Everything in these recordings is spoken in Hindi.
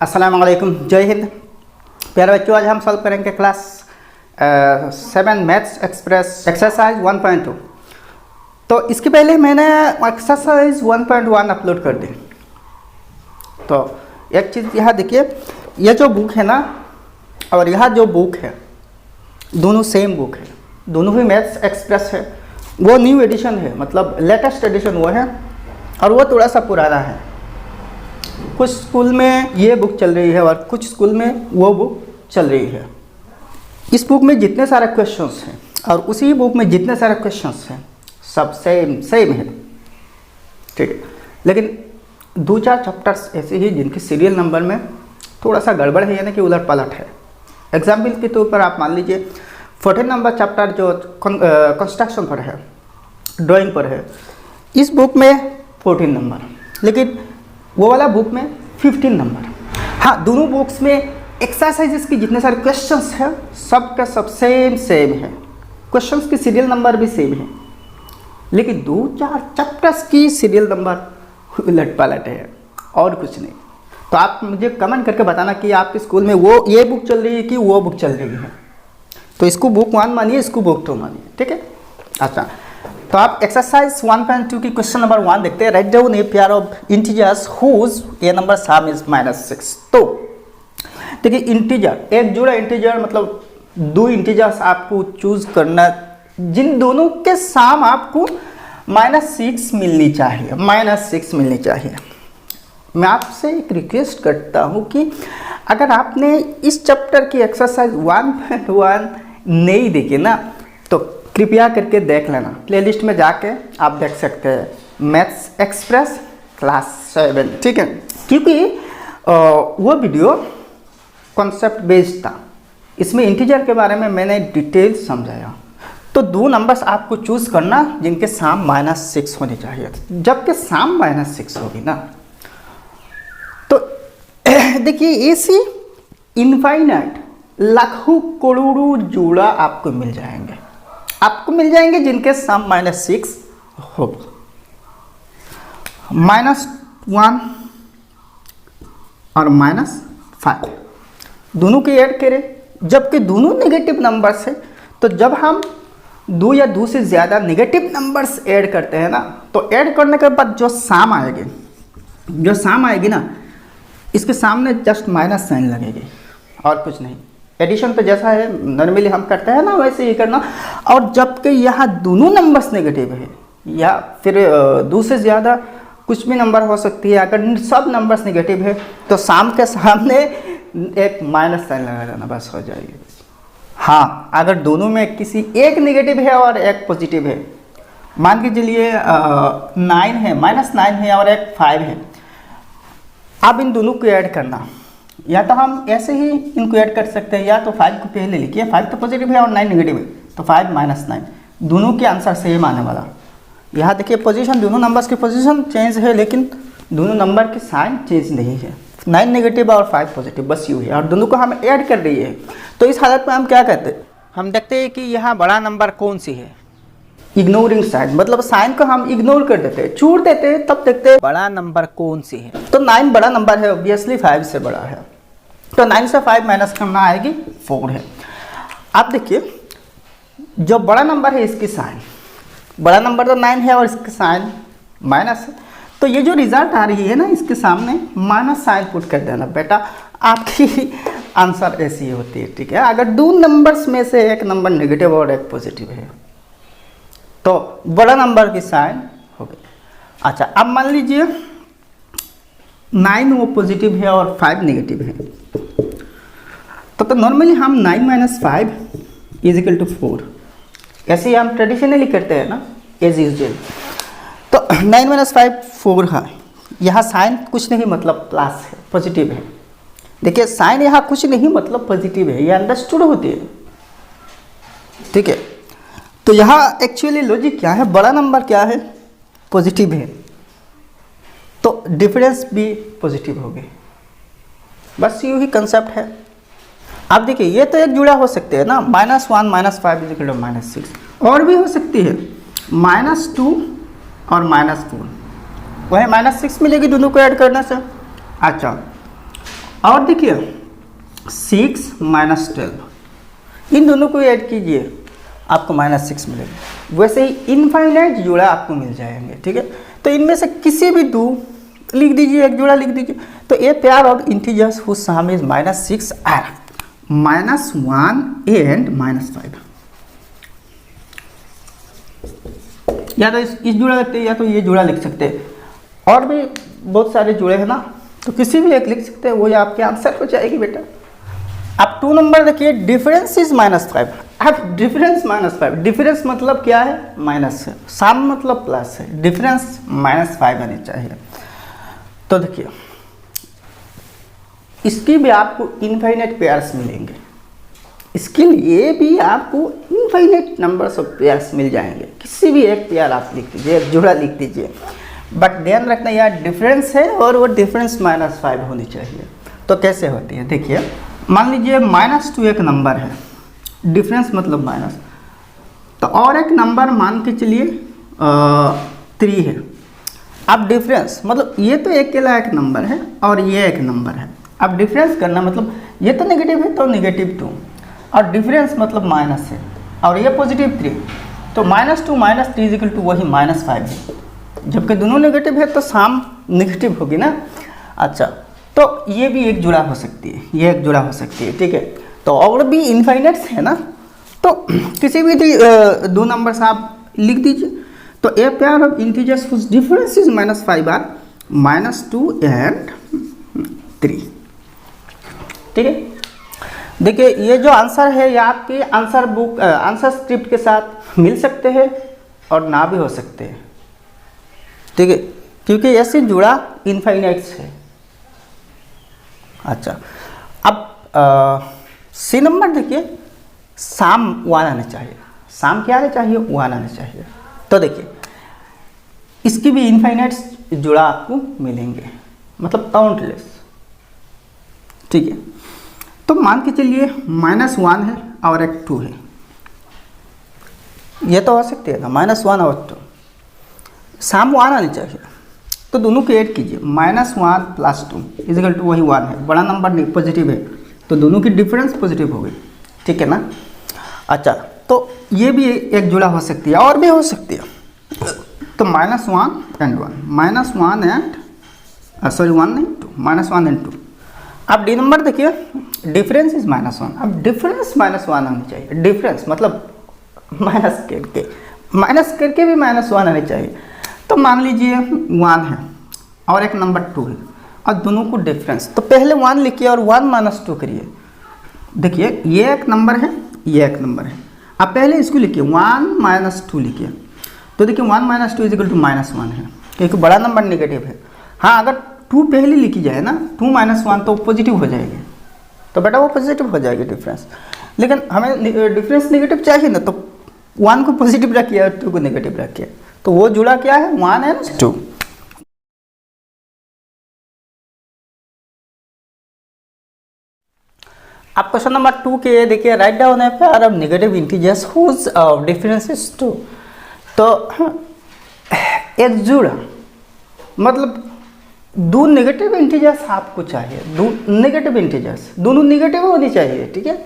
अस्सलाम वालेकुम, जय हिंद। प्यारे बच्चों, आज हम सॉल्व करेंगे क्लास 7 मैथ्स एक्सप्रेस एक्सरसाइज 1.2। तो इसके पहले मैंने एक्सरसाइज 1.1 अपलोड कर दी। तो एक चीज़ यहाँ देखिए, ये जो बुक है ना और यहाँ जो बुक है दोनों सेम बुक है, दोनों ही मैथ्स एक्सप्रेस है। वो न्यू एडिशन है, मतलब लेटेस्ट एडिशन वो है और वो थोड़ा सा पुराना है। कुछ स्कूल में ये बुक चल रही है और कुछ स्कूल में वो बुक चल रही है। इस बुक में जितने सारे क्वेश्चंस हैं और उसी बुक में जितने सारे क्वेश्चंस हैं सब सेम है, ठीक है। लेकिन दो चार चैप्टर्स ऐसे ही जिनके सीरियल नंबर में थोड़ा सा गड़बड़ है, यानी कि उलट पलट है। एग्जाम्पल के तौर पर आप मान लीजिए 14 नंबर चैप्टर जो कंस्ट्रक्शन पर है, ड्राइंग पर है, इस बुक में 14 नंबर, लेकिन वो वाला बुक में 15 नंबर। हाँ, दोनों बुक्स में एक्सरसाइजेस की जितने सारे क्वेश्चंस हैं सब का सब सेम है, क्वेश्चंस की सीरियल नंबर भी सेम है, लेकिन दो चार चैप्टर्स की सीरियल नंबर उलट पलट है और कुछ नहीं। तो आप मुझे कमेंट करके बताना कि आपके स्कूल में वो ये बुक चल रही है कि वो बुक चल रही है। तो इसको बुक 1 मानिए, इसको बुक 2 मानिए, ठीक है। अच्छा, तो आप एक्सरसाइज 1.2 की क्वेश्चन नंबर 1 देखते हैं। Write down a pair of integers whose a number sum is -6। तो देखिए, इंटीजर, एक जुड़ा इंटीजर मतलब दो इंटीजर्स आपको चूज करना जिन दोनों के सम आपको -6 मिलनी चाहिए, -6 मिलनी चाहिए। मैं आपसे एक रिक्वेस्ट करता हूं कि अगर आपने इस चैप्टर की एक्सरसाइज 1.1 नहीं देखी ना तो कृपया करके देख लेना। प्लेलिस्ट में जाके आप देख सकते हैं मैथ्स एक्सप्रेस क्लास 7, ठीक है। क्योंकि वो वीडियो कॉन्सेप्ट बेस्ड था, इसमें इंटीजर के बारे में मैंने डिटेल समझाया। तो दो नंबर्स आपको चूज करना जिनके सम -6 होने चाहिए। जबकि सम -6 होगी ना तो देखिए ऐसी इनफाइनाइट लाखों करोड़ों जोड़ा आपको मिल जाएंगे जिनके सम -6 होगी। -1 और -5 दोनों की ऐड करें, जबकि दोनों नेगेटिव नंबर्स है। तो जब हम दो या दो से ज़्यादा नेगेटिव नंबर्स ऐड करते हैं ना, तो ऐड करने के बाद जो सम आएगी ना, इसके सामने जस्ट माइनस साइन लगेगी और कुछ नहीं। एडिशन तो जैसा है नॉर्मली हम करते हैं ना वैसे ही करना। और जबकि यहाँ दोनों नंबर्स नेगेटिव है या फिर दो से ज़्यादा कुछ भी नंबर हो सकती है, अगर सब नंबर्स नेगेटिव है तो सम के सामने एक माइनस साइन लगा देना, बस हो जाएगी। हाँ, अगर दोनों में किसी एक नेगेटिव है और एक पॉजिटिव है, मान के चलिए 9 है, -9 है और एक 5 है, आप इन दोनों को ऐड करना, या तो हम ऐसे ही इनको ऐड कर सकते हैं, या तो 5 को पहले लिखिए, 5 तो पॉजिटिव है और 9 नेगेटिव है, तो 5 - 9 दोनों के आंसर सेम आने वाला। यहाँ देखिए पोजीशन, दोनों नंबर्स की पोजीशन चेंज है लेकिन दोनों नंबर की साइन चेंज नहीं है। 9 नेगेटिव और 5 पॉजिटिव, बस यूँ है, और दोनों को हम ऐड कर रही है। तो इस हालत में हम क्या कहते हैं, हम देखते हैं कि यहाँ बड़ा नंबर कौन सी है, इग्नोरिंग साइन, मतलब साइन को हम इग्नोर कर देते हैं, छोड़ देते हैं, तब देखते हैं बड़ा नंबर कौन सी है। तो 9 बड़ा नंबर है, ऑब्वियसली 5 से बड़ा है, तो 9 से 5 माइनस करना आएगी 4 है। आप देखिए जो बड़ा नंबर है इसकी साइन, बड़ा नंबर तो 9 है और इसकी साइन माइनस है, तो ये जो रिजल्ट आ रही है ना इसके सामने माइनस साइन पुट कर देना बेटा, आपकी आंसर ऐसी होती है, ठीक है। अगर दो नंबर्स में से एक नंबर नेगेटिव और एक पॉजिटिव है तो बड़ा नंबर की साइन हो गई। अच्छा, अब मान लीजिए 9 वो पॉजिटिव है और 5 नेगेटिव है, तो नॉर्मली हम 9 - 5 = 4, ऐसे ही हम ट्रेडिशनली करते हैं ना एज यूजुअल। तो 9 - 5 4 है, यहाँ साइन कुछ नहीं मतलब प्लस है, पॉजिटिव है। देखिए साइन यहाँ कुछ नहीं मतलब पॉजिटिव है, ये अंडरस्टूड होती है, ठीक है। तो यहाँ एक्चुअली लॉजिक क्या है, बड़ा नंबर क्या है, पॉजिटिव है, तो डिफरेंस भी पॉजिटिव हो गई, बस यूँ ही कंसेप्ट है। आप देखिए ये तो एक जुड़ा हो सकते हैं ना, -1 - 5 = -6, और भी हो सकती है -2 और -4, वही -6 मिलेगी दोनों को ऐड करने से। अच्छा, और देखिए 6 माइनस 12, इन दोनों को ऐड कीजिए आपको -6 मिलेगा। वैसे ही इनफाइनाइट जोड़ा आपको मिल जाएंगे, ठीक है। तो इनमें से किसी भी दो लिख दीजिए, एक जोड़ा लिख दीजिए। तो a pair of integers whose sum is -6 are -1 and -5। या तो इस जोड़ा लिखते हैं या तो ये जोड़ा लिख सकते हैं। और भी बहुत सारे जोड़े हैं ना, तो किसी भी एक लिख सकते हैं, वो आपके आंसर हो जाएगी बेटा। अब 2 नंबर देखिए, डिफरेंस इज -5। अब डिफरेंस -5, डिफरेंस मतलब क्या है? माइनस है, सम मतलब प्लस है, डिफरेंस -5 आनी चाहिए। तो देखिए इसकी भी आपको इनफाइनाइट पेयर्स मिलेंगे, इसके लिए भी आपको इनफाइनाइट नंबर्स ऑफ पेयर्स मिल जाएंगे। किसी भी एक पेयर आप लिख दीजिए, एक जोड़ा लिख दीजिए, बट ध्यान रखना यार डिफरेंस है और वो डिफरेंस -5 होनी चाहिए। तो कैसे होती है देखिए, मान लीजिए -2 एक नंबर है, डिफरेंस मतलब माइनस, तो और एक नंबर मान के चलिए 3 है। अब डिफरेंस मतलब ये तो अकेला एक नंबर है और ये एक नंबर है। अब डिफरेंस करना मतलब ये तो नेगेटिव है तो -2, और डिफरेंस मतलब माइनस है और ये +3, तो -2 - 3 = वही -5 है। जबकि दोनों नेगेटिव है तो सम नेगेटिव होगी ना। अच्छा, तो ये भी एक जुड़ा हो सकती है, ये एक जुड़ा हो सकती है, ठीक है। तो और भी इनफाइनाइट्स है ना, तो किसी भी दो नंबर्स आप लिख दीजिए। तो a pair of integers whose difference is -5 are -2 and 3, ठीक है। देखिए ये जो आंसर है ये आपके आंसर बुक आंसर स्क्रिप्ट के साथ मिल सकते हैं और ना भी हो सकते हैं, ठीक है, क्योंकि ऐसे जुड़ा इनफाइनाइट्स है। अच्छा, अब सी नंबर देखिए, सम 1 आना चाहिए। सम क्या आना चाहिए? 1 आना चाहिए। तो देखिए इसकी भी इनफाइनाइट्स जुड़ा आपको मिलेंगे, मतलब काउंटलेस, ठीक है। तो मान के चलिए -1 है और एक 2 है, ये तो हो सकती है ना, -1 और 2, सम 1 आनी चाहिए। तो दोनों को ऐड कीजिए, -1 + 2 = वही 1 है, बड़ा नंबर पॉजिटिव है तो दोनों की डिफरेंस पॉजिटिव हो गई, ठीक है ना। अच्छा, तो ये भी एक जुड़ा हो सकती है और भी हो सकती है। तो -1 एंड 1, -1 एंड सॉरी 1 नहीं 2, -1 एंड 2। अब डी नंबर देखिए, डिफरेंस इज -1। अब डिफरेंस -1 आनी चाहिए, डिफरेंस मतलब माइनस करके भी -1 आनी चाहिए। तो मान लीजिए 1 है और एक नंबर 2 है और दोनों को डिफरेंस, तो पहले 1 लिखिए और 1 - 2 करिए। देखिए ये एक नंबर है, ये एक नंबर है। अब पहले इसको लिखिए 1 - 2 लिखिए। तो देखिए 1 - 2 = -1 है, क्योंकि बड़ा नंबर नेगेटिव है। हाँ, अगर 2 पहले लिखी जाए ना, 2 - 1 तो पॉजिटिव हो जाएगी, तो बेटा वो पॉजिटिव हो जाएगी डिफरेंस। लेकिन हमें डिफरेंस नेगेटिव चाहिए ना, तो 1 को पॉजिटिव रखिए और 2 को नेगेटिव रखिए। तो वो जुड़ा क्या है? 1 एंड 2। अब क्वेश्चन नंबर 2 के देखिए, write down a pair of negative integers whose difference is 2। तो एक जुड़ा मतलब दो नेगेटिव इंटीजर्स आपको चाहिए, दो नेगेटिव इंटीजर्स, दोनों नेगेटिव होनी चाहिए, ठीक है,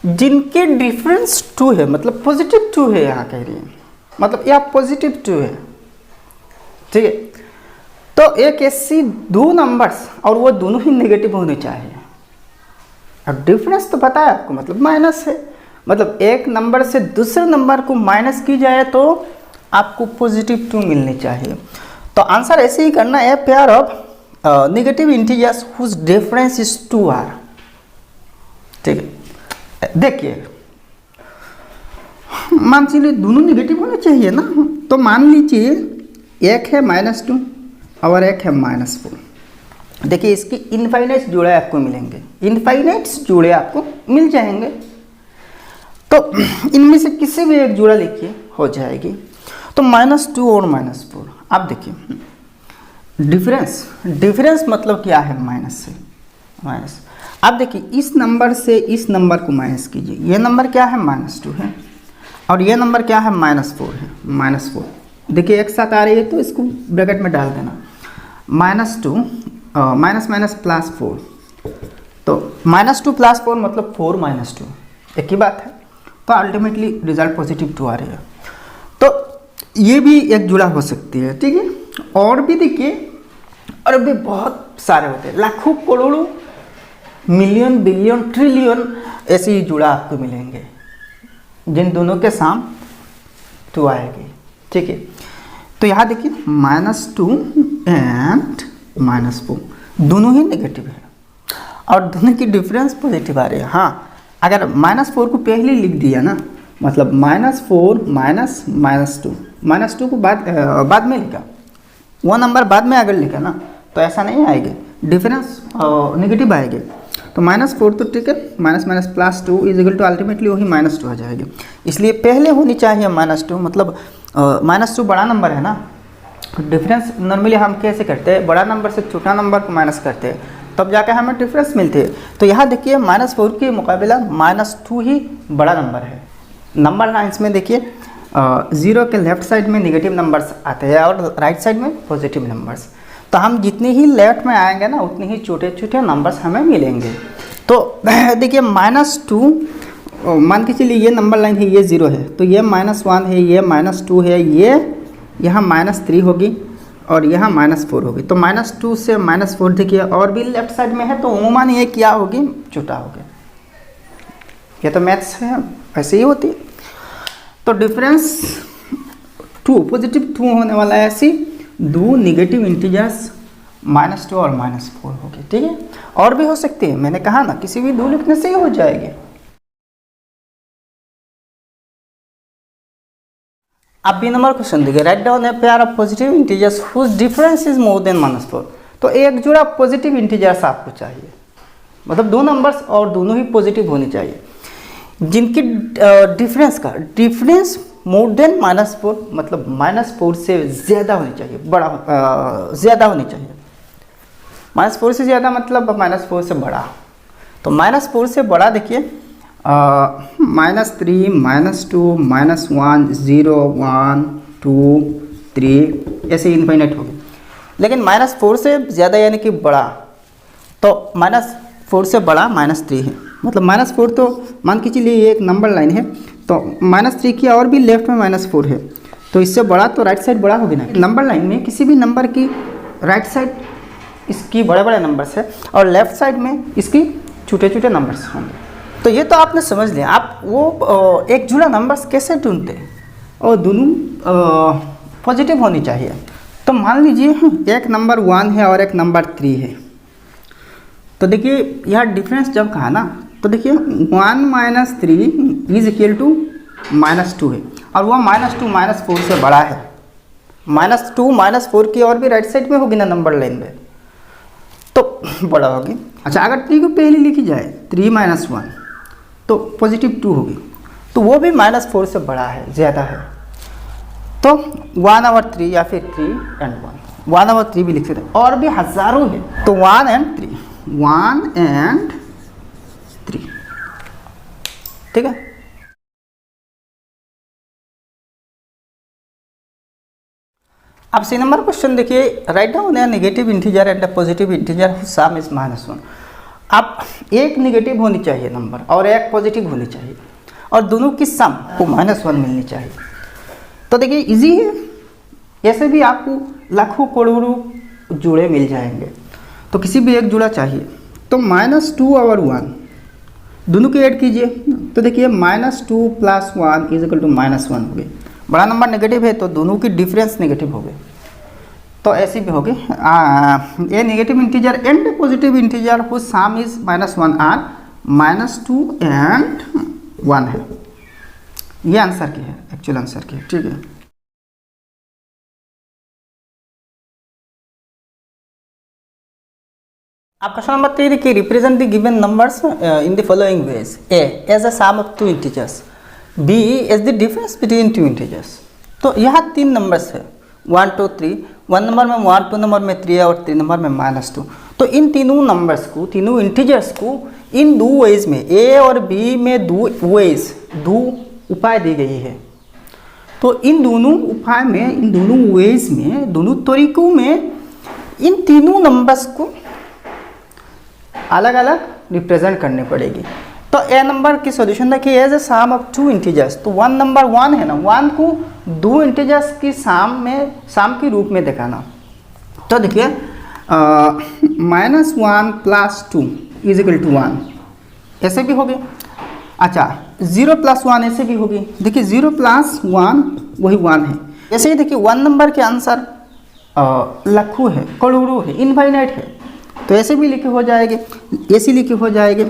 जिनके डिफरेंस 2 है, मतलब पॉजिटिव 2 है। यहाँ कह रही है मतलब यह पॉजिटिव 2 है, ठीक है। तो एक ऐसी दो नंबर्स और वो दोनों ही नेगेटिव होने चाहिए। अब डिफरेंस तो पता है आपको, मतलब माइनस है, मतलब एक नंबर से दूसरे नंबर को माइनस की जाए तो आपको +2 मिलनी चाहिए। तो आंसर ऐसे ही करना है, pair of negative integers whose difference is 2 are, ठीक है। देखिए मान लीजिए दोनों नेगेटिव होने चाहिए ना, तो मान लीजिए एक है -2 और एक है -4। देखिए इसकी इनफाइनाइट जोड़े आपको मिलेंगे, इनफाइनाइट्स जोड़े आपको मिल जाएंगे। तो इनमें से किसी भी एक जोड़ा लिखिए, हो जाएगी। तो -2 और -4। अब देखिए डिफरेंस मतलब क्या है? माइनस से माइनस। अब देखिए इस नंबर से इस नंबर को माइनस कीजिए। ये नंबर क्या है? -2 है और ये नंबर क्या है? -4 है। -4 देखिए एक साथ आ रही है तो इसको ब्रैकेट में डाल देना। -2 -+ +4 तो -2 + 4 मतलब 4 - 2, एक ही बात है। तो अल्टीमेटली रिजल्ट पॉजिटिव 2 आ रही है। तो ये भी एक जुड़ा हो सकती है, ठीक है। और भी देखिए, और भी बहुत सारे होते हैं, लाखों करोड़ों मिलियन बिलियन ट्रिलियन ऐसे ही जुड़ा आपको मिलेंगे जिन दोनों के साम 2 आएगी, ठीक है। तो यहाँ देखिए -2 एंड -4 दोनों ही नेगेटिव है और दोनों की डिफरेंस पॉजिटिव आ रही है। हाँ, अगर -4 को पहले लिख दिया ना, मतलब -4 -2 को बाद में लिखा, वो नंबर बाद में अगर लिखा ना तो ऐसा नहीं आएगी, डिफरेंस नेगेटिव आएगी। तो -4 तो ठीक है, -+2 = अल्टीमेटली वही -2 आ जाएगी। इसलिए पहले होनी चाहिए -2, मतलब -2 बड़ा नंबर है ना। डिफरेंस नॉर्मली हम कैसे करते हैं, बड़ा नंबर से छोटा नंबर को माइनस करते हैं, तब जाकर हमें डिफरेंस मिलती है। तो यहाँ देखिए -4 के मुकाबला -2 ही बड़ा नंबर है। नंबर लाइन्स में देखिए 0 के लेफ्ट साइड में नेगेटिव नंबर्स आते हैं और राइट साइड में पॉजिटिव नंबर्स। तो हम जितने ही लेफ्ट में आएंगे ना उतने ही छोटे छोटे नंबर्स हमें मिलेंगे। तो देखिए -2 मान के चलिए ये नंबर लाइन है, ये 0 है, तो ये -1 है, ये -2 है, ये यहाँ -3 होगी और यहाँ -4 होगी। तो -2 से -4 देखिए और भी लेफ्ट साइड में है, तो उमूमन ये क्या होगी, छोटा होगी। ये तो मैथ्स है, ऐसे ही होती है। तो डिफरेंस 2 पॉजिटिव 2 होने वाला है, ऐसी दो नेगेटिव इंटीजर्स -2 और -4 होगी, ठीक है। और भी हो सकती है, मैंने कहा ना किसी भी दो लिखने से ही हो जाएगी। अब बी नंबर क्वेश्चन देखिए, write down a pair of positive integers whose difference is more than -4। तो एक जोड़ा पॉजिटिव इंटीजर्स आपको चाहिए, मतलब दो नंबर्स और दोनों ही पॉजिटिव होनी चाहिए, जिनकी डिफरेंस मोर देन -4, मतलब -4 से ज़्यादा होनी चाहिए, ज़्यादा होनी चाहिए। -4 से ज़्यादा मतलब -4 से बड़ा। तो -4 से बड़ा देखिए -3 -2 -1 0 1 2 3 ऐसे इनफाइनाइट होगी। लेकिन -4 से ज़्यादा यानी कि बड़ा, तो -4 से बड़ा -3 है। मतलब -4 तो मान के चलिए ये एक नंबर लाइन है, तो -3 की और भी लेफ्ट में -4 है, तो इससे बड़ा तो राइट साइड बड़ा होगी ना। नंबर लाइन में किसी भी नंबर की राइट साइड इसकी बड़े बड़े नंबर्स है और लेफ्ट साइड में इसकी छोटे छोटे नंबर्स होंगे। तो ये तो आपने समझ लिया। आप वो एक जुड़ा नंबर्स कैसे ढूंढते हैं, और दोनों पॉजिटिव होनी चाहिए। तो मान लीजिए एक नंबर 1 है और एक नंबर 3 है, तो देखिए यह डिफरेंस जब कहा ना, तो देखिए 1 - 3 = -2 है, और वह -2 -4 से बड़ा है। -2 -4 की और भी राइट साइड में होगी ना नंबर लाइन में, तो बड़ा होगी। अच्छा, अगर 3 को पहले लिखी जाए 3 - 1 तो पॉजिटिव 2 होगी, तो वो भी -4 से बड़ा है, ज़्यादा है। तो 1/3 या फिर 3 and 1, 1/3 भी लिख सकते हैं, और भी हज़ारों है। तो 1 and 3, 1 and 3, ठीक है। अब सी नंबर क्वेश्चन देखिए, write down a negative integer and a positive integer whose sum is -1। अब एक नेगेटिव होनी चाहिए नंबर और एक पॉजिटिव होनी चाहिए, और दोनों की सम को -1 मिलनी चाहिए। तो देखिए इजी है, ऐसे भी आपको लाखों करोड़ों जुड़े मिल जाएंगे। तो किसी भी एक जुड़ा चाहिए, तो -2 और 1 दोनों को ऐड कीजिए, तो देखिए -2 + 1 = -1 हो गई। बड़ा नंबर नेगेटिव है तो दोनों की डिफरेंस नेगेटिव हो गए। तो ऐसी भी होगी a negative integer and positive integer whose sum is -1 or -2 and 1 है। ये आंसर की है, एक्चुअल आंसर की है, ठीक है। अब क्वेश्चन नंबर 3 देखिए, represent the given numbers in the following ways. A as a sum of 2 integers, B as the difference between 2 integers. तो यहाँ 3 नंबर्स है, 1 2 3, 1 नंबर में 1, 2 नंबर में 3 और 3 नंबर में -2। तो इन तीनों नंबर्स को, तीनों इंटीजर्स को इन दो वेज में, ए और बी में दो उपाय दी गई है। तो इन दोनों उपाय में, इन दोनों वेज में, दोनों तरीकों में इन तीनों नंबर्स को अलग अलग रिप्रेजेंट करनी पड़ेगी। तो ए नंबर की सॉल्यूशन देखिए as a sum of two integers, तो 1 नंबर 1 है ना, 1 को दो इंटीजर्स की सम के रूप में दिखाना। तो देखिए -1 + 2 = 1 ऐसे भी होगी। अच्छा 0 + 1 ऐसे भी होगी। देखिए 0 + 1 वही 1 है। ऐसे ही देखिए 1 नंबर के आंसर लाखों है, करोड़ों है, इनफाइनाइट है, तो ऐसे भी लिखे हो जाएंगे, ऐसे लिखे हो जाएंगे।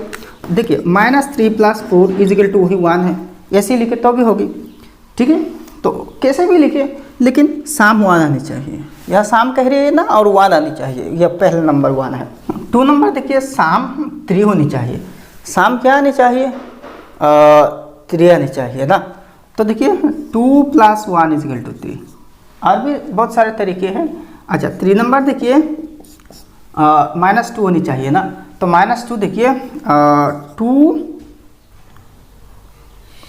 देखिए -3 + 4 = वही 1 है, ऐसे लिखे तो भी होगी, ठीक है। तो कैसे भी लिखे, लेकिन साम 1 आनी चाहिए, यह साम कह रही है ना, और 1 आनी चाहिए, यह पहला नंबर 1 है। 2 नंबर देखिए साम 3 होनी चाहिए, साम क्या आनी चाहिए 3 आनी चाहिए ना। तो देखिए 2 + 1 = 3, और भी बहुत सारे तरीके हैं। अच्छा 3 नंबर देखिए -2 होनी चाहिए ना, तो -2 देखिए 2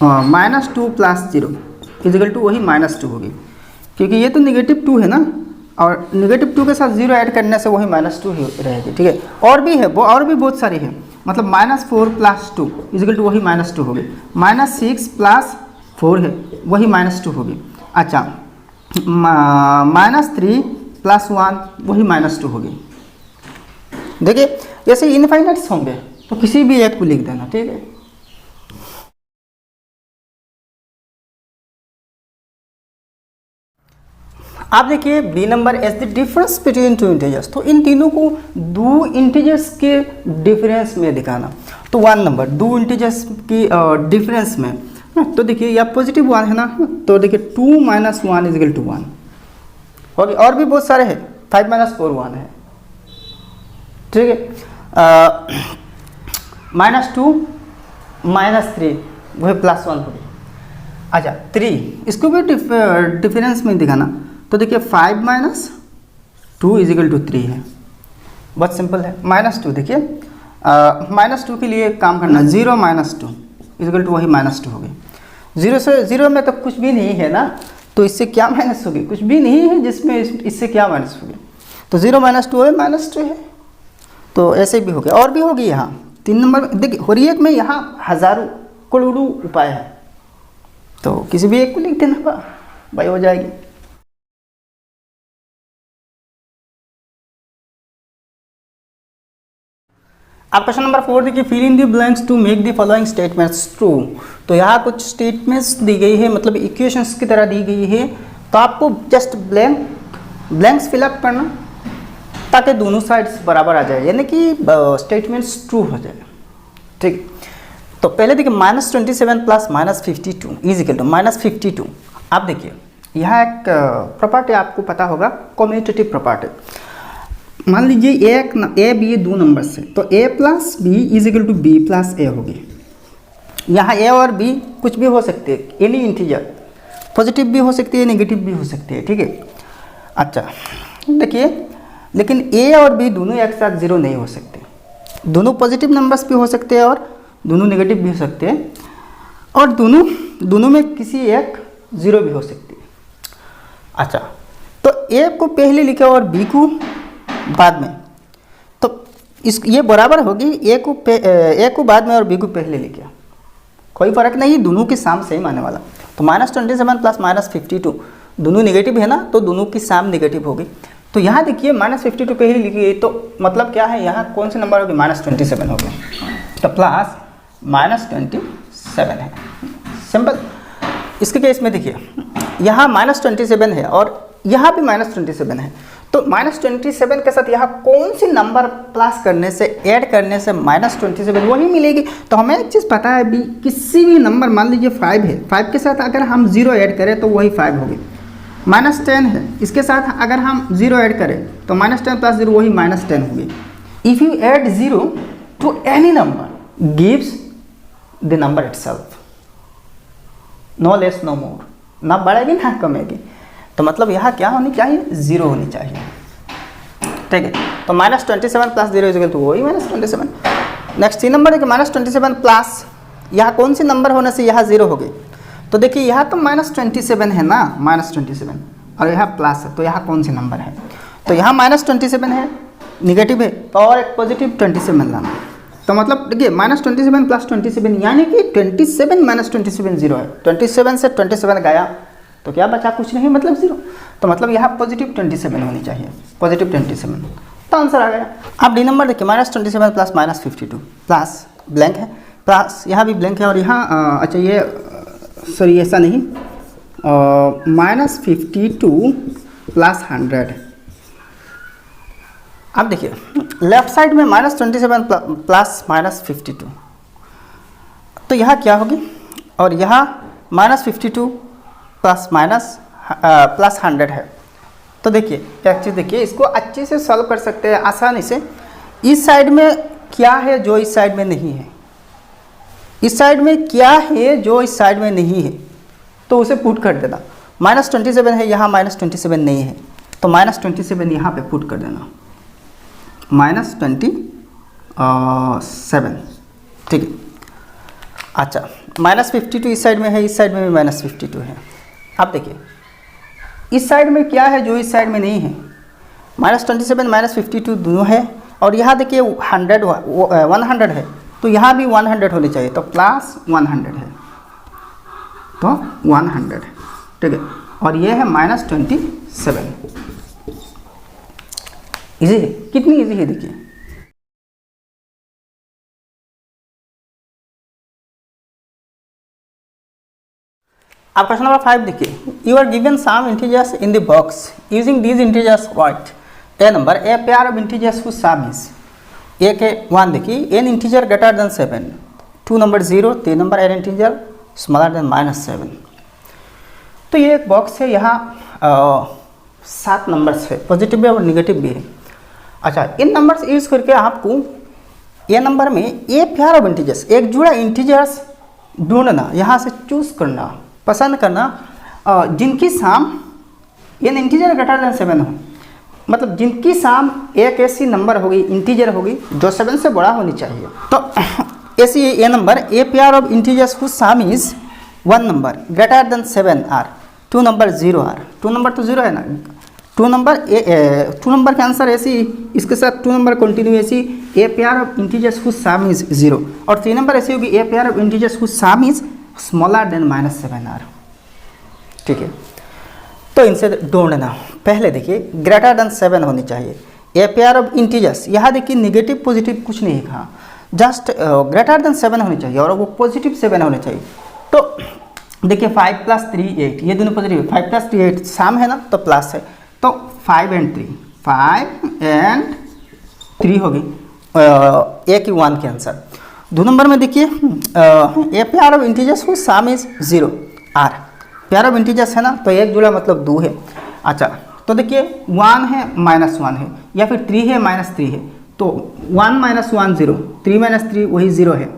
+ 0 = वही -2 होगी, क्योंकि ये तो -2 है ना, और -2 के साथ 0 ऐड करने से वही -2 ही रहेगी, ठीक है। और भी है वो, और भी बहुत सारी है, मतलब -4 + 2 = वही -2 होगी, -6 + 4 है वही -2 होगी। अच्छा -3 + 1 वही -2 होगी। देखिए ऐसे इनफाइनाइट्स होंगे, तो किसी भी एक को लिख देना, ठीक है। आप देखिए B number as the difference between two integers, तो इन तीनों को दो इंटीजर्स के डिफरेंस में दिखाना। तो 1 नंबर दो इंटीजर्स की डिफरेंस में, तो देखिए यह पॉजिटिव 1 है ना, तो देखिए 2 - 1 = 1 होगी। और भी बहुत सारे हैं, 5 - 4 1 है, ठीक है। -2 - 3 वही +1 होगी। अच्छा 3 इसको भी डिफरेंस में दिखाना, तो देखिए 5 - 2 = 3 है, बहुत सिंपल है। -2 देखिए -2 के लिए काम करना, 0 - 2 = वही -2 होगी। 0 से 0 में तो कुछ भी नहीं है ना, तो इससे क्या माइनस होगी, कुछ भी नहीं है जिसमें इससे क्या माइनस होगी, तो 0 - 2 है -2 है, तो ऐसे भी हो गया। और भी होगी यहाँ 3 नंबर देखिए, हर एक में यहाँ हज़ारों करोड़ों उपाय है, तो किसी भी एक को लिख देना भाई हो जाएगी। अब क्वेश्चन नंबर 4 देखिए, fill in the blanks to make the following statements true. तो यहाँ कुछ स्टेटमेंट्स दी गई है, मतलब इक्वेशंस की तरह दी गई है, तो आपको जस्ट ब्लैंक्स फिलअप करना ताकि दोनों साइड्स बराबर आ जाए, यानी कि स्टेटमेंट्स ट्रू हो जाए, ठीक। तो पहले देखिए -27 + -52 = -52। आप देखिए यहाँ एक प्रॉपर्टी आपको पता होगा, कम्यूटेटिव प्रॉपर्टी। मान लीजिए ए बी दो नंबर से, तो a + b = b + a होगी। यहाँ a और b कुछ भी हो सकते हैं, एनी इंटीजर, पॉजिटिव भी हो सकती है, नेगेटिव भी हो सकती है, ठीक है। अच्छा देखिए, लेकिन a और b दोनों एक साथ 0 नहीं हो सकते, दोनों पॉजिटिव नंबर्स भी हो सकते हैं और दोनों नेगेटिव भी हो सकते हैं, और दोनों में किसी एक 0 भी हो सकती है। अच्छा तो a को पहले लिखा और b को बाद में, तो ये बराबर होगी, a को बाद में और b को पहले लिखा, कोई फर्क नहीं, दोनों की साम सेम आने वाला। तो -27 + -52 दोनों नेगेटिव है ना, तो दोनों की साम नेगेटिव होगी। तो यहाँ देखिए -52 पहले लिखी गई, तो मतलब क्या है, यहाँ कौन से नंबर होगी, -27 होगी, तो प्लस -27 है, सिंपल। इसके केस में देखिए यहाँ -27 है और यहाँ भी -27 है, तो -27 के साथ यहाँ कौन सी नंबर प्लस करने से, ऐड करने से -27 वही मिलेगी। तो हमें एक चीज़ पता है भी, किसी भी नंबर मान लीजिए 5 है, 5 के साथ अगर हम 0 ऐड करें तो वही 5 होगी। -10 है, इसके साथ अगर हम 0 ऐड करें तो -10 + 0 वही -10 होगी। If you add 0 to any number gives the number itself, no less no more, ना बढ़ेगी ना कमेगी। तो मतलब यहाँ क्या होनी चाहिए, 0 होनी चाहिए, ठीक है। तो -27 + 0 = वही -27। नेक्स्ट 3 नंबर है कि -27 प्लस यहाँ कौन सी नंबर होने से यहाँ 0 होगी। तो देखिए यहाँ तो -27 है ना, -27, और यहाँ प्लस है, तो यहाँ कौन सी नंबर है, तो यहाँ -27 है, निगेटिव है, तो और एक पॉजिटिव 27 लाना, तो मतलब देखिए -27 प्लस 27 यानी कि 27 माइनस 27 जीरो है। 27 से 27 गया तो क्या बचा, कुछ नहीं, मतलब जीरो। तो मतलब यहाँ पॉजिटिव 27 होनी चाहिए, पॉजिटिव 27, तो आंसर आ गया। अब डी नंबर देखिए -27 प्लस -52 प्लस ब्लैंक है, प्लस यहाँ भी ब्लैंक है और यहाँ अच्छा ये सॉरी ऐसा नहीं, -52 प्लस 100। अब देखिए लेफ्ट साइड में -27 प्लस -52, तो यहाँ क्या होगी, और यहाँ -52 प्लस प्लस 100 है। तो देखिए एक चीज़ देखिए, इसको अच्छे से सॉल्व कर सकते हैं आसानी से। इस साइड में क्या है जो इस साइड में नहीं है, इस साइड में क्या है जो इस साइड में नहीं है, तो उसे पुट कर देना। -27 है, यहाँ -27 नहीं है, तो -27 यहाँ पे पुट कर देना, -27, ठीक है। अच्छा -52 इस साइड में है, इस साइड में भी -52 है। अब देखिए इस साइड में क्या है जो इस साइड में नहीं है, -27 -52 दोनों है, और यहाँ देखिए 100 है, तो यहाँ भी 100 होनी चाहिए, तो प्लस 100 है, तो 100, ठीक है। और ये है -27, इजी है, कितनी इजी है देखिए। अब क्वेश्चन नंबर 5 देखिए, you are given some integers in the box using these integers write a number a pair of integers whose sum is A के 1 देखिए an integer greater than 7, 2 number 0, 3 number an integer smaller than -7। तो ये एक बॉक्स है, यहाँ 7 नंबर्स है, पॉजिटिव भी और निगेटिव भी है। अच्छा इन नंबर्स यूज करके आपको ए नंबर में ए पेयर ऑफ इंटीजर्स, एक जुड़ा इंटीजर्स ढूंढना, यहाँ से चूज करना, पसंद करना, जिनकी साम एन इंटीजर ग्रेटर देन 7 हो, मतलब जिनकी साम एक ऐसी नंबर होगी, इंटीजर होगी जो 7 से बड़ा होनी चाहिए। तो ऐसी a number a pair of integers whose sum is 1 number greater than 7 or, 2 number 0 or, 2 number तो 0 है ना, 2 नंबर का आंसर ऐसी, इसके साथ 2 नंबर कंटिन्यू ऐसी a pair of integers whose sum is 0, और 3 नंबर ऐसी होगी a pair of integers whose sum is smaller than -7 are, ठीक है। तो इनसे ढूंढना, पहले देखिए ग्रेटर देन 7 होनी चाहिए, ए पेयर ऑफ इंटीजर्स, यहाँ देखिए निगेटिव पॉजिटिव कुछ नहीं कहा, जस्ट ग्रेटर देन 7 होनी चाहिए और वो पॉजिटिव 7 होने चाहिए। तो देखिए 5 + 3 8, ये दोनों पॉजिटिव, 5 + 3 8 साम है ना, तो प्लस है, तो 5 and 3, 5 and 3 होगी ए की 1 के आंसर। 2 नंबर में देखिए a pair of integers whose sum is 0 are, pair of integers है ना, तो एक जुड़ा मतलब 2 है। अच्छा तो देखिए 1 है -1 है, या फिर 3 है -3 है, तो 1 - 1 0, 3 - 3 वही 0 है,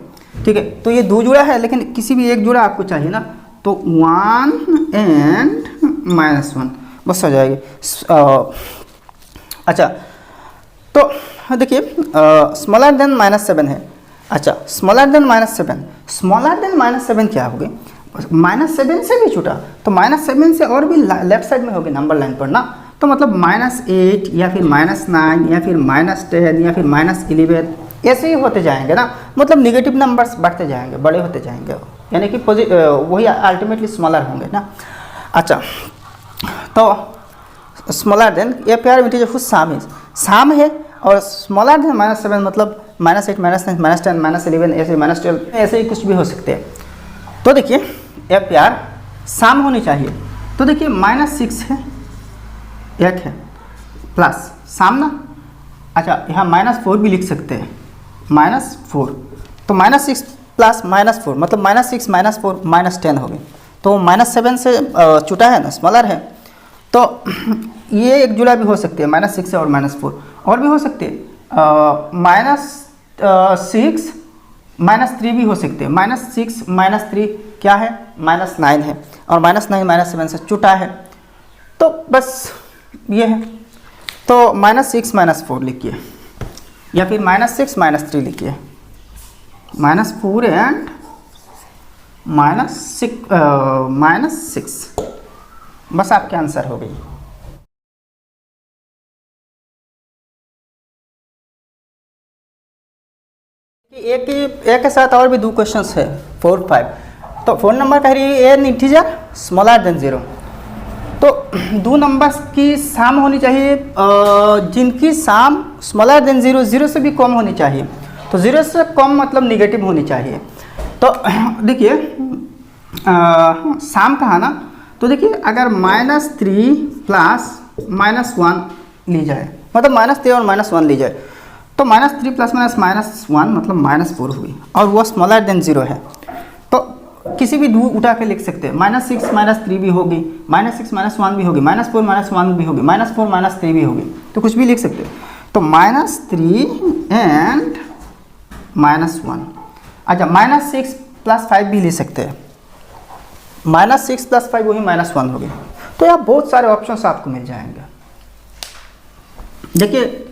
ठीक है। तो ये 2 जुड़ा है, लेकिन किसी भी एक जुड़ा आपको चाहिए ना, तो 1 and -1 बस हो जाएगी। अच्छा तो देखिए स्मॉलर देन -7 है। अच्छा स्मॉलर देन -7, स्मॉलर देन -7 क्या होगी, -7 से भी छोटा, तो -7 से और भी लेफ्ट साइड में होगी नंबर लाइन पर ना, तो मतलब -8 या फिर -9 या फिर -10 या फिर -11 ऐसे ही होते जाएंगे ना, मतलब निगेटिव नंबर्स बढ़ते जाएंगे, बड़े होते जाएंगे, यानी कि वही अल्टीमेटली स्मॉलर होंगे ना। अच्छा तो smaller than a pair of integer whose sum is, sum है और स्मॉलर देन -7 मतलब -8 -9 -10 -11 ऐसे -12 ऐसे ही कुछ भी हो सकते हैं। तो देखिए ए पेयर सम होनी चाहिए, तो देखिए -6 है, एक है प्लस सम ना। अच्छा यहाँ -4 भी लिख सकते हैं, -4, तो -6 प्लस -4 मतलब -6 -4 -10 होगी, तो -7 से छोटा है ना, स्मॉलर है, तो ये एक जुड़ा भी हो सकते हैं -6 से और -4 और भी हो सकते हैं, -6 -3 भी हो सकते हैं, -6 -3 क्या है -9 है, और -9 -7 से छोटा है, तो बस ये है। तो -6 -4 लिखिए, या फिर -6 -3 लिखिए, -4 एंड -6 बस आपके आंसर हो गई। एक के साथ और भी 2 क्वेश्चंस है 4, 5। तो 4 नंबर कह रही है एन इंटीजर स्मॉलर देन 0। तो 2 नंबर्स की साम होनी चाहिए जिनकी साम स्मॉलर देन 0, 0 से भी कम होनी चाहिए। तो 0 से कम मतलब निगेटिव होनी चाहिए। तो देखिए साम कहा ना, तो देखिए अगर -3 प्लस -1 ली जाए, मतलब -3 और -1 ली जाए, तो -3 प्लस -1 मतलब -4 हुई और वो स्मॉलर देन 0 है। तो किसी भी 2 उठा के लिख सकते हैं। -6 -3 भी होगी, -6 -1 भी होगी, -4 -1 भी होगी, -4 -3 भी होगी, तो कुछ भी लिख सकते हैं। तो -3 एंड -1। अच्छा -6 + 5 भी ले सकते हैं। -6 + 5 वही -1 होगी। तो यहाँ बहुत सारे ऑप्शंस आपको मिल जाएंगे। देखिए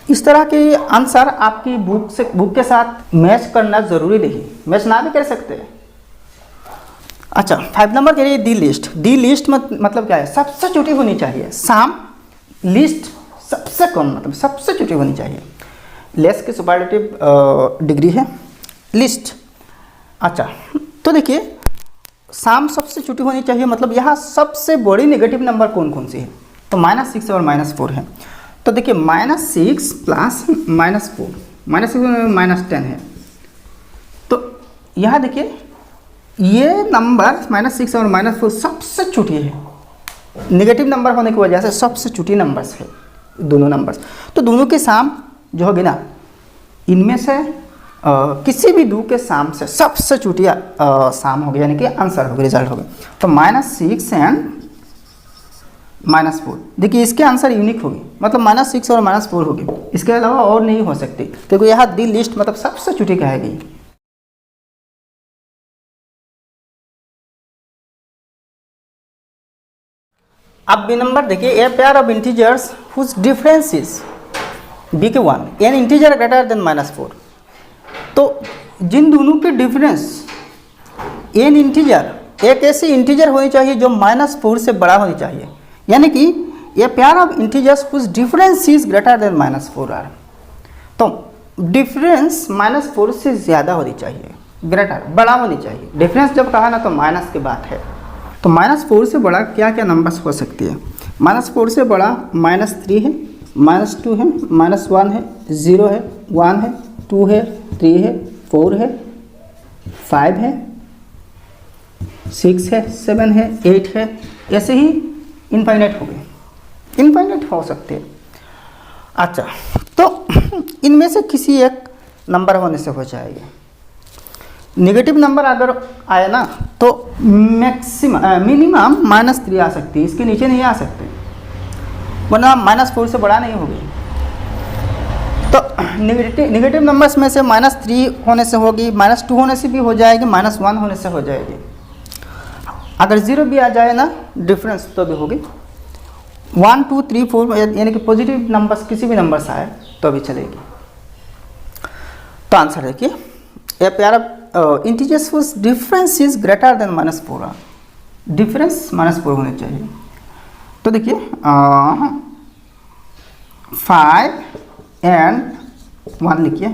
इस तरह के आंसर आपकी बुक के साथ मैच करना जरूरी नहीं, मैच ना भी कर सकते हैं। अच्छा 5 नंबर के लिए डी लिस्ट। डी लिस्ट मतलब क्या है? सबसे छोटी होनी चाहिए। साम लिस्ट सबसे कम मतलब सबसे छोटी होनी चाहिए। लेस की सुपरलेटिव डिग्री है लिस्ट। अच्छा तो देखिए साम सबसे छोटी होनी चाहिए, मतलब यहाँ सबसे बड़ी नेगेटिव नंबर कौन कौन सी है? तो -6 और -4 है। तो देखिए -6 प्लस -4, -6 -10 है। तो यहाँ देखिए ये नंबर -6 और -4 सबसे छोटी है। नेगेटिव नंबर होने की वजह से सबसे छोटी नंबर्स है दोनों नंबर्स। तो दोनों के साम जो होगी ना, इनमें से किसी भी 2 के साम से सबसे छोटी साम होगी, यानी कि आंसर होगी, रिजल्ट होगी। तो -6 एंड -4। देखिए इसके आंसर यूनिक होगी, मतलब -6 और -4 होगी, इसके अलावा और नहीं हो सकती, क्योंकि यहाँ दी लिस्ट मतलब सबसे छोटी कहेगी। अब बी नंबर देखिए, a pair of integers whose difference is B के 1 एन इंटीजर ग्रेटर देन -4। तो जिन दोनों के डिफरेंस एन इंटीजर, एक ऐसी इंटीजर होनी चाहिए जो -4 से बड़ा होनी चाहिए, यानी कि ये pair of integers whose difference is greater than -4 are. तो डिफरेंस -4 से ज़्यादा होनी चाहिए, ग्रेटर बड़ा होनी चाहिए। डिफरेंस जब कहा ना तो माइनस की बात है। तो -4 से बड़ा क्या क्या नंबर्स हो सकती है? -4 से बड़ा -3 है, -2 है, -1 है, 0 है, 1 है, 2 है, 3 है, 4 है, 5 है, 6 है, 7 है, 8 है, ऐसे ही इनफाइनाइट हो गए, इनफाइनाइट हो सकते हैं। अच्छा तो इनमें से किसी एक नंबर होने से हो जाएगा। नेगेटिव नंबर अगर आए ना तो मिनिमम -3 आ सकती है, इसके नीचे नहीं आ सकते, वरना -4 से बड़ा नहीं होगी। तो नेगेटिव नंबर्स में से -3 होने से होगी, -2 होने से भी हो जाएगी, -1 होने से हो जाएगी। अगर 0 भी आ जाए ना डिफरेंस तो भी होगी। 1 2 3 4 यानी कि पॉजिटिव नंबर्स किसी भी नंबर से आए तो भी चलेगी। तो आंसर देखिए, a pair of integers whose difference is greater than -4। Difference -4 होने चाहिए। तो देखिए 5 एंड 1 लिखिए।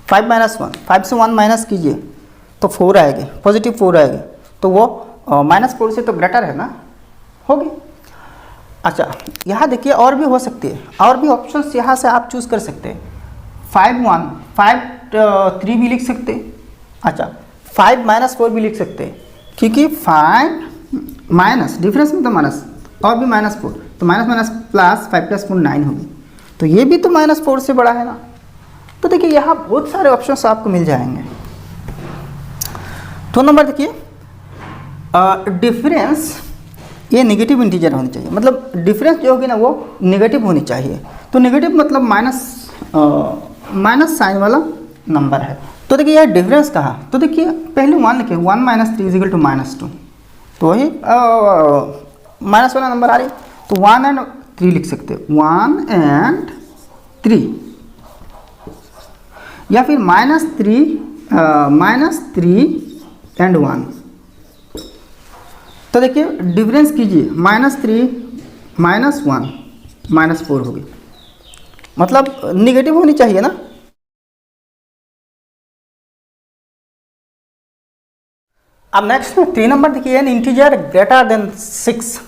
5 - 1, 5 से 1 माइनस कीजिए तो 4 आएगी, पॉजिटिव 4 आएगी, तो वो -4 से तो ग्रेटर है ना, होगी। अच्छा यहाँ देखिए और भी हो सकती है, और भी ऑप्शंस यहाँ से आप चूज़ कर सकते हैं। 5 1 5 3 भी लिख सकते हैं। अच्छा 5 -4 भी लिख सकते हैं, क्योंकि 5 माइनस डिफरेंस में तो माइनस और भी -4, तो माइनस प्लस 5 + 4 9 होगी, तो ये भी तो -4 से बड़ा है ना। तो देखिए यहाँ बहुत सारे ऑप्शंस आपको मिल जाएंगे। 2 नंबर देखिए, डिफरेंस ये नेगेटिव इंटीजर होनी चाहिए, मतलब डिफरेंस जो होगी ना वो नेगेटिव होनी चाहिए। तो नेगेटिव मतलब माइनस साइन वाला नंबर है। तो देखिए यह डिफरेंस कहा, तो देखिए पहले 1 लिखे, 1 - 3 = -2, तो वही माइनस वाला नंबर आ रही, तो 1 एंड 3 लिख सकते हैं, 1 एंड 3, या फिर -3 एंड 1। तो देखिए डिफरेंस कीजिए, -3 -1 -4 होगी, मतलब निगेटिव होनी चाहिए ना। अब नेक्स्ट में 3 नंबर देखिए, एन इंटीजर ग्रेटर देन 6।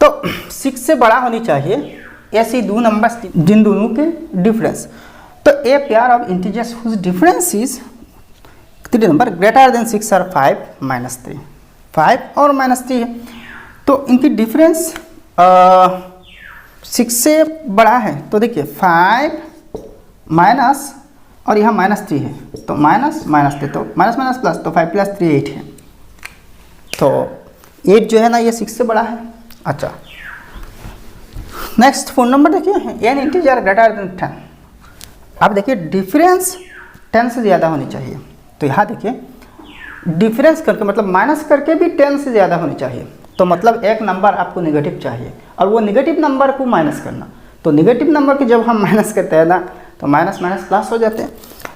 तो 6 से बड़ा होनी चाहिए ऐसी दो नंबर्स जिन दोनों के डिफरेंस। तो a pair of integers whose difference is 3 number greater than 6 और 5 माइनस 3, 5 और माइनस 3 है। तो इनकी डिफरेंस 6 से बड़ा है। तो देखिए 5 माइनस और यहाँ माइनस 3 है, तो माइनस माइनस 3, तो माइनस माइनस प्लस, तो 5 प्लस 3 8 है। तो 8 जो है ना ये 6 से बड़ा है। अच्छा नेक्स्ट 4 नंबर देखिए, एन इंटीजर ग्रेटर देन 10। अब देखिए डिफरेंस 10 से ज़्यादा होनी चाहिए। तो यहाँ देखिए डिफरेंस करके मतलब माइनस करके भी 10 से ज़्यादा होनी चाहिए। तो मतलब एक नंबर आपको नेगेटिव चाहिए और वो नेगेटिव नंबर को माइनस करना। तो नेगेटिव नंबर की जब हम माइनस करते हैं ना तो माइनस माइनस प्लस हो जाते हैं।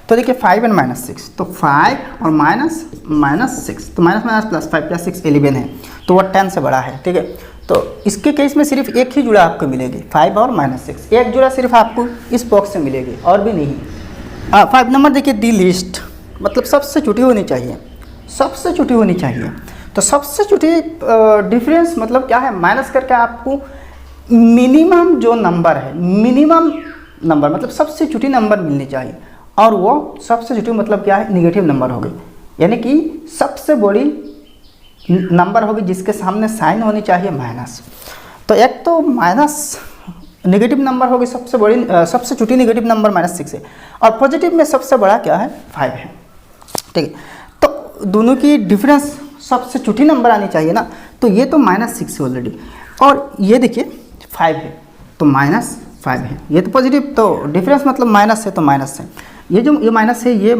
तो देखिए 5 एंड माइनस 6, तो 5 और माइनस माइनस 6, तो माइनस माइनस प्लस 5 प्लस 6 11 है, तो वो 10 से बड़ा है। ठीक है, तो इसके केस में सिर्फ एक ही जुड़ा आपको मिलेगी, 5 और माइनस 6, एक जुड़ा सिर्फ आपको इस बॉक्स से मिलेगी और भी नहीं। 5 नंबर देखिए, दी लिस्ट मतलब सबसे छोटी होनी चाहिए, सबसे छोटी होनी चाहिए। तो सबसे छोटी डिफरेंस मतलब क्या है, माइनस करके आपको मिनिमम जो नंबर है, मिनिमम नंबर मतलब सबसे छोटी नंबर मिलनी चाहिए। और वो सबसे छोटी मतलब क्या है, निगेटिव नंबर होगी, यानी कि सबसे बड़ी नंबर होगी जिसके सामने साइन होनी चाहिए माइनस। तो एक तो माइनस नेगेटिव नंबर होगी, सबसे बड़ी सबसे छोटी नेगेटिव नंबर -6 है, और पॉजिटिव में सबसे बड़ा क्या है 5 है। ठीक है, तो दोनों की डिफरेंस सबसे छोटी नंबर आनी चाहिए ना। तो ये तो -6 है ऑलरेडी, और ये देखिए 5 है तो -5 है, ये तो पॉजिटिव, तो डिफरेंस मतलब माइनस है तो माइनस है। ये जो ये माइनस है ये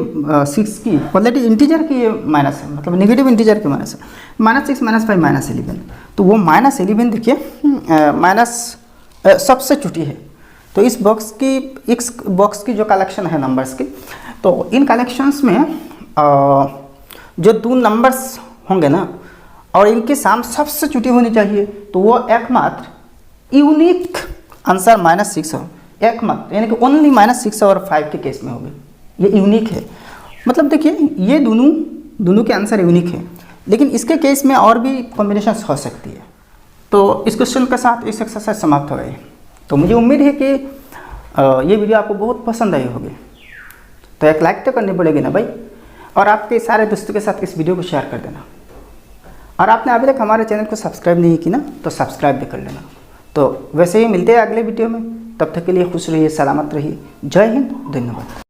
6 की पॉजिटिव इंटीजर की ये माइनस है, मतलब नेगेटिव इंटीजर की माइनस है। -6 -5 -11, तो वो -11 देखिए माइनस सबसे छोटी है। तो इस बॉक्स की जो कलेक्शन है नंबर्स की, तो इन कलेक्शंस में जो 2 नंबर्स होंगे ना और इनकी साम सबसे छोटी होनी चाहिए, तो वो एकमात्र यूनिक आंसर -6 हो, एकमात्र, यानी कि ओनली -6 और 5 के केस में होगी, ये यूनिक है। मतलब देखिए ये दोनों के आंसर यूनिक है, लेकिन इसके केस में और भी कॉम्बिनेशन हो सकती है। तो इस क्वेश्चन के साथ इस एक्सरसाइज समाप्त हो गई। तो मुझे उम्मीद है कि ये वीडियो आपको बहुत पसंद आई होगी। तो एक लाइक तो करनी पड़ेगी ना भाई, और आपके सारे दोस्तों के साथ इस वीडियो को शेयर कर देना। और आपने अभी तक हमारे चैनल को सब्सक्राइब नहीं की ना, तो सब्सक्राइब भी कर लेना। तो वैसे ही मिलते हैं अगले वीडियो में, तब तक के लिए खुश रहिए, सलामत रहिए। जय हिंद, धन्यवाद।